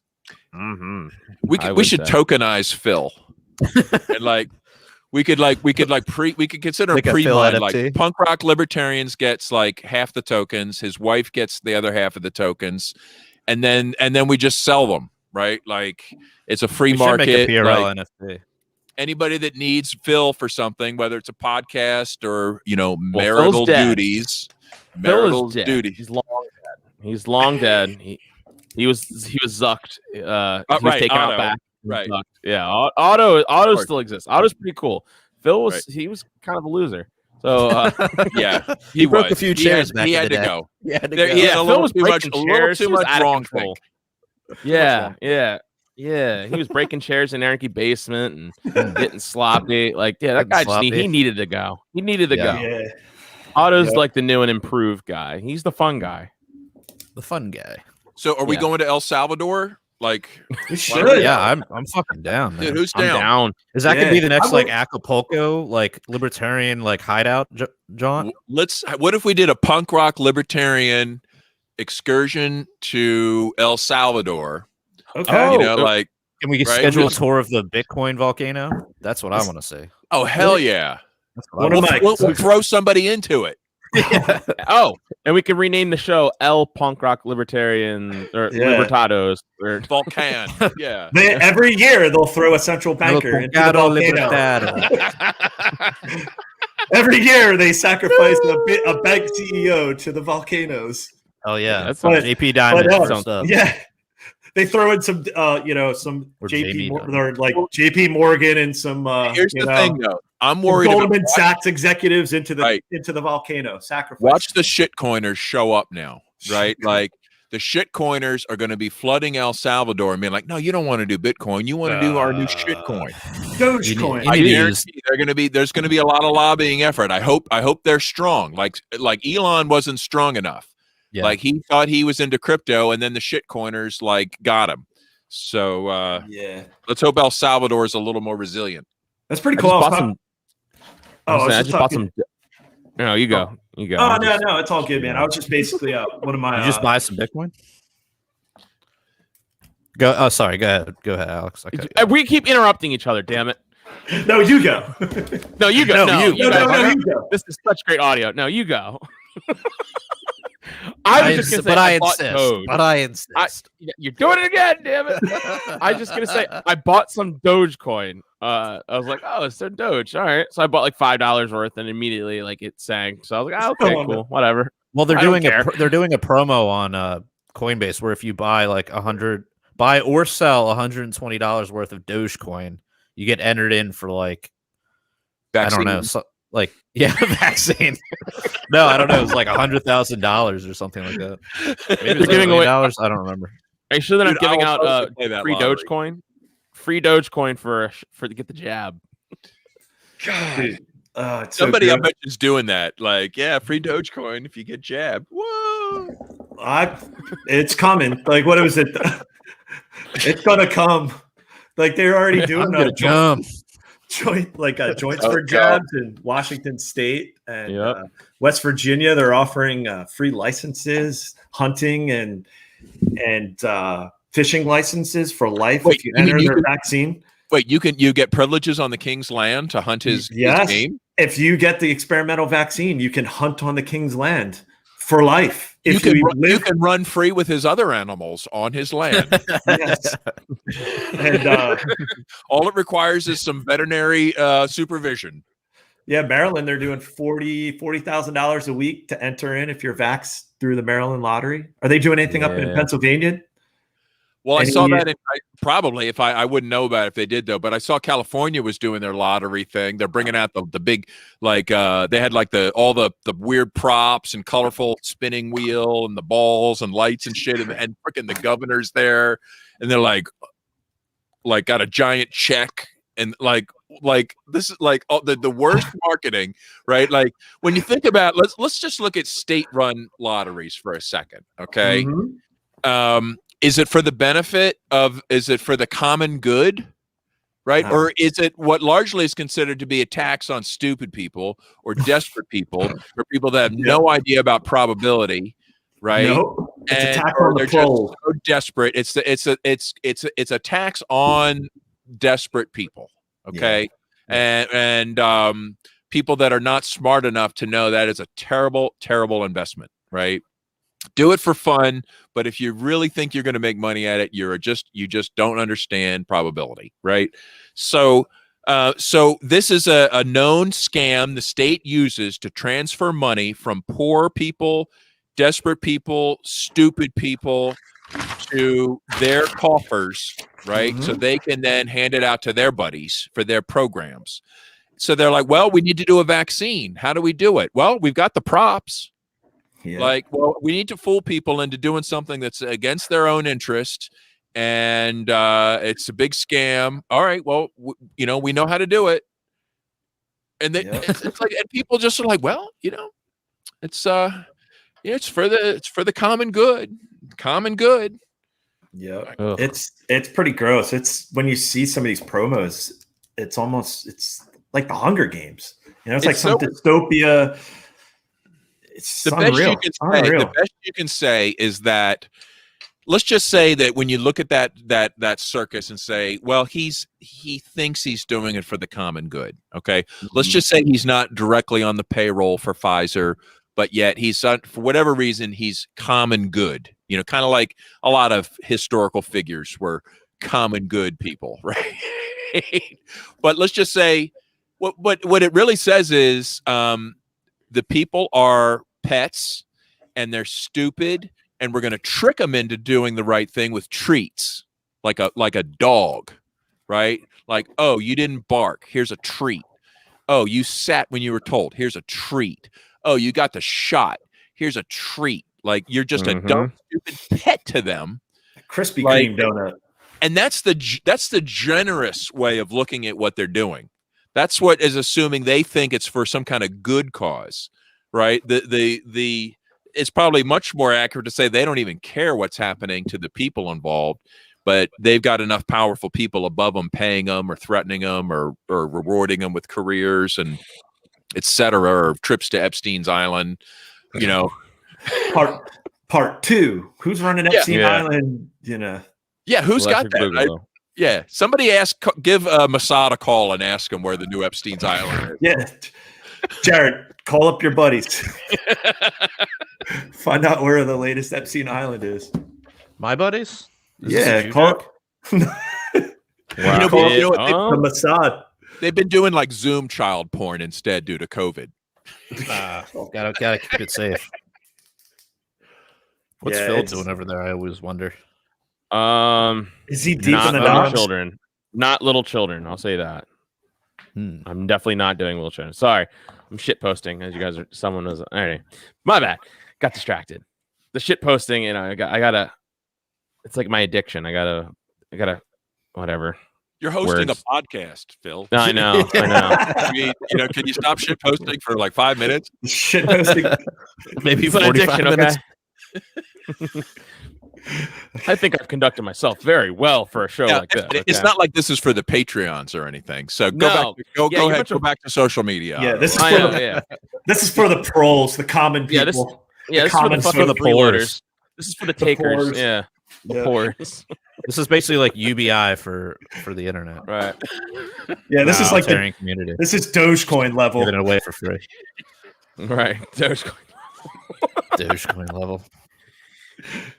Mm-hmm. We should tokenize Phil, and we could consider pre-mod, like punk rock libertarians gets like half the tokens, his wife gets the other half of the tokens. And then we just sell them, right? Like it's a free market. Make a PRL NFT. Anybody that needs Phil for something, whether it's a podcast or marital duties. Marital duties. He's long dead. He's long dead. He was zucked. He was taken out back. Right. Zucked. Yeah. Otto still exists. Otto's pretty cool. Phil was he was kind of a loser. So yeah, he broke a few chairs. He had to go. He had a little too much wrong thing. Yeah. He was breaking chairs in the Anarchy basement and getting sloppy. Like, that guy he needed to go. He needed to go. Yeah. Otto's like the new and improved guy. He's the fun guy. The fun guy. So, are we going to El Salvador? Like, yeah, I'm fucking down, man. Dude, who's down? I'm down. Is that gonna be the next like Acapulco, like libertarian, like hideout, John? What if we did a punk rock libertarian excursion to El Salvador? Okay, can we schedule a tour of the Bitcoin volcano? That's what I want to see. Oh hell yeah! We'll throw somebody into it. Oh, and we can rename the show El Punk Rock Libertarian or Libertados or Volcan. Yeah. Every year they'll throw a central banker into the volcano. Every year they sacrifice a bank CEO to the volcanoes. Oh yeah, that's JP Diamond stuff. Yeah. They throw in some, some JP Morgan and some. Here's the thing, though. I'm worried Goldman Sachs executives into the volcano. Sacrifice. Watch the shitcoiners show up now, right? Like the shitcoiners are going to be flooding El Salvador and being like, "No, you don't want to do Bitcoin. You want to do our new shitcoin, Dogecoin." I guarantee there's going to be a lot of lobbying effort. I hope they're strong. Like Elon wasn't strong enough. Yeah. Like he thought he was into crypto, and then the shitcoiners got him. So let's hope El Salvador is a little more resilient. That's pretty cool. I just bought some. No, you go. You go. Oh no, it's all good, man. I was just basically one of my. You just buy some Bitcoin. Go. Oh, sorry. Go ahead, Alex. Okay. We keep interrupting each other. Damn it. No, you go. No, you go. No, you go. This is such great audio. No, you go. I insist. You're doing it again, damn it. I was just gonna say I bought some Dogecoin. I was like, oh, it's some Doge. All right. So I bought like $5 worth and immediately it sank. So I was like, oh, okay, cool, whatever. Well, they're doing a promo on Coinbase where if you buy buy or sell $120 worth of Dogecoin, you get entered in for vaccine. I don't know. Vaccine. No, I don't know. It was like $100,000 or something like that. Maybe they're giving away $1 I don't remember. Are you sure they're not giving out free Dogecoin? Free Dogecoin for to get the jab. God, It's so Somebody I good. bet is doing that. Like, yeah, free Dogecoin if you get jabbed. Whoa. It's coming. Like, what was it? It's gonna come. Like, they're already I'm doing gonna jump. joints Oh, for God. jabs in Washington State and Yep. West Virginia. They're offering free licenses, hunting and fishing licenses for life Wait, if you you mean enter you their could- vaccine. Wait, you get privileges on the king's land to hunt his game? If you get the experimental vaccine, you can hunt on the king's land for life. You If can you run, you live, can run free with his other animals on his land. yes. And All it requires is some veterinary supervision. yeah, Maryland, they're doing $40,000 a week to enter in if you're vaxxed through the Maryland lottery. Are they doing anything up in Yeah. Pennsylvania? Well, I Any- saw that probably if I wouldn't know about it if they did though, but I saw California was doing their lottery thing. They're bringing out the big they had like all the weird props and colorful spinning wheel and the balls and lights and shit and freaking the governor's there and they're like got a giant check and like this is like the worst marketing, right? Like when you think about let's just look at state-run lotteries for a second, okay? Mhm. Is it for the benefit of, is it for the common good, right? Or is it what largely is considered to be a tax on stupid people or desperate people or people that have no idea about probability, right? No, it's a tax or on the they're just poll. so desperate. It's a tax on desperate people, okay? And people that are not smart enough to know that is a terrible, terrible investment, right? Do it for fun, but if you really think you're going to make money at it, you just don't understand probability, right? So this is a known scam the state uses to transfer money from poor people, desperate people, stupid people to their coffers, right? So they can then hand it out to their buddies for their programs. So they're like, well, we need to do a vaccine. How do we do it? Well, we've got the props. Yeah. Like, well, we need to fool people into doing something that's against their own interest, and it's a big scam. All right, well, we know how to do it, and then it's like, and people just are like, well, it's for the common good, Yeah, Ugh. it's pretty gross. It's when you see some of these promos, it's like the Hunger Games. It's like some dystopia. It's The unreal. best you can say is that let's just say that when you look at that circus and say, well, he thinks he's doing it for the common good. Okay. Let's just say he's not directly on the payroll for Pfizer, but yet he's for whatever reason, he's common good, kind of like a lot of historical figures were common good people. Right. But let's just say what it really says is, the people are pets and they're stupid and we're going to trick them into doing the right thing with treats like a dog, right? Like, oh, you didn't bark. Here's a treat. Oh, you sat when you were told. Here's a treat. Oh, you got the shot. Here's a treat. Like you're just a dumb, stupid pet to them. Krispy Kreme donut. And that's the generous way of looking at what they're doing. That's what is assuming they think it's for some kind of good cause, right? It's probably much more accurate to say they don't even care what's happening to the people involved, but they've got enough powerful people above them paying them or threatening them or rewarding them with careers and et cetera, or trips to Epstein's Island, Part 2. Who's running Epstein Island? Yeah, who's got that? Yeah, somebody give Mossad a call and ask him where the new Epstein's Island is. Yeah, Jared, call up your buddies. Find out where the latest Epstein Island is. My buddies? Call. Wow. The Mossad. They've been doing like Zoom child porn instead due to COVID. Gotta keep it safe. What's Phil doing over there? I always wonder. Is he deep not in the little knobs? children? Not little children. I'll say that. Hmm. I'm definitely not doing little children. Sorry, I'm shit posting as you guys are. Someone was. Anyway, my bad. Got distracted. The shit posting, I gotta. It's like my addiction. I gotta. Whatever. You're hosting Words. a podcast, Phil. I know. I mean, can you stop shit posting for like 5 minutes? Shit posting. Maybe It's an 45 addiction, minutes. okay? I think I've conducted myself very well for a show like this. It's okay? not like this is for the Patreons or anything. So No. go Yeah, ahead, go back to social media. Yeah, this is I for know, the yeah. this is for the pros, the common Yeah, this- people. Yeah, The this is for the comments fucking for the freeloaders. This is for the takers. poors. Yeah, the Yeah. poors. This is basically like UBI for the internet. Right. Yeah, this is like the, Libertarian community. this is Dogecoin level. Giving it away for free. Right. Dogecoin level.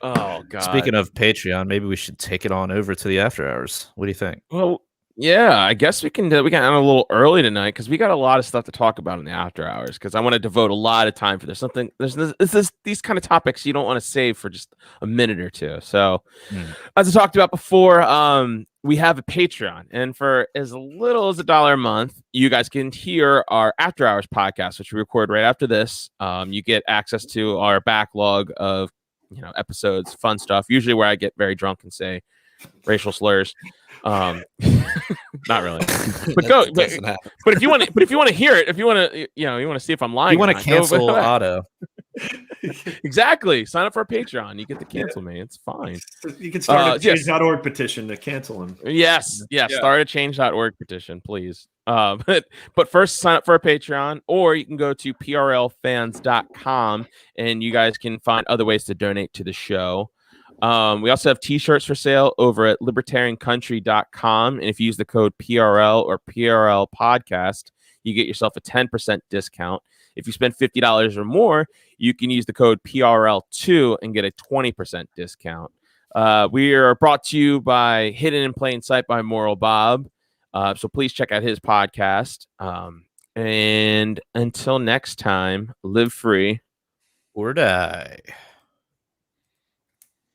Oh god. Speaking of Patreon, maybe we should take it on over to the after hours. What do you think? Well, yeah, I guess we can end a little early tonight because we got a lot of stuff to talk about in the after hours. Because I want to devote a lot of time for this. These kind of topics you don't want to save for just a minute or two. So, as I talked about before, we have a Patreon, and for as little as $1 a month, you guys can hear our after hours podcast, which we record right after this. You get access to our backlog of episodes, fun stuff. Usually where I get very drunk and say racial slurs. Not really, but go. But if you want to hear it, if you want to, you want to see if I'm lying. You want to cancel Otto? Exactly. Sign up for a Patreon. You get to cancel me. It's fine. You can start a yes. change.org petition to cancel him. Yes. Start a change.org petition, please. But first sign up for a Patreon, or you can go to prlfans.com and you guys can find other ways to donate to the show. We also have t-shirts for sale over at libertariancountry.com. And if you use the code PRL or PRL Podcast, you get yourself a 10% discount. If you spend $50 or more, you can use the code PRL2 and get a 20% discount. We are brought to you by Hidden in Plain Sight by Moral Bob. So please check out his podcast. And until next time, live free Or die.